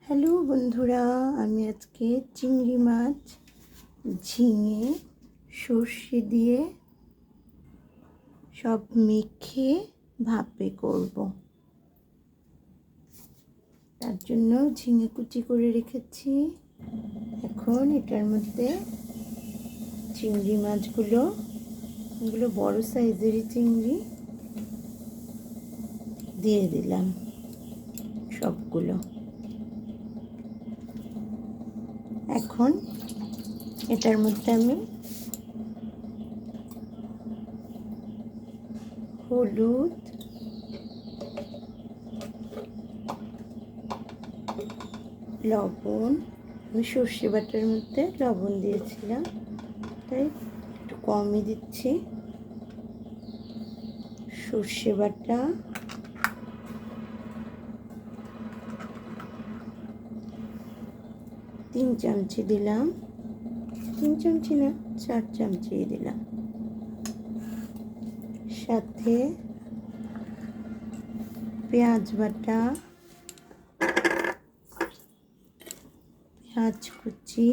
Hello বন্ধুরা, আমি আজকে চিংড়ি মাছ, ঝিঙে, সর্ষে দিয়ে সব মেখে ভাপে করব। তার জন্য ঝিঙে কুচি করে রেখেছি। এখন এটার মধ্যে চিংড়ি মাছগুলো, এগুলো বড় সাইজেরই চিংড়ি, দিয়ে দিলাম সবগুলো। এখন এটার মধ্যে আমি হলুদ, লবণ, আমি সর্ষে বাটার মধ্যে লবণ দিয়েছিলাম, তাই একটু কমই দিচ্ছি। সর্ষে বাটা, তিন চামচি দিলাম, 3 চামচি না 4 চামচি দিলাম। সাথে পেঁয়াজ বাটা, পেঁয়াজ কুচি,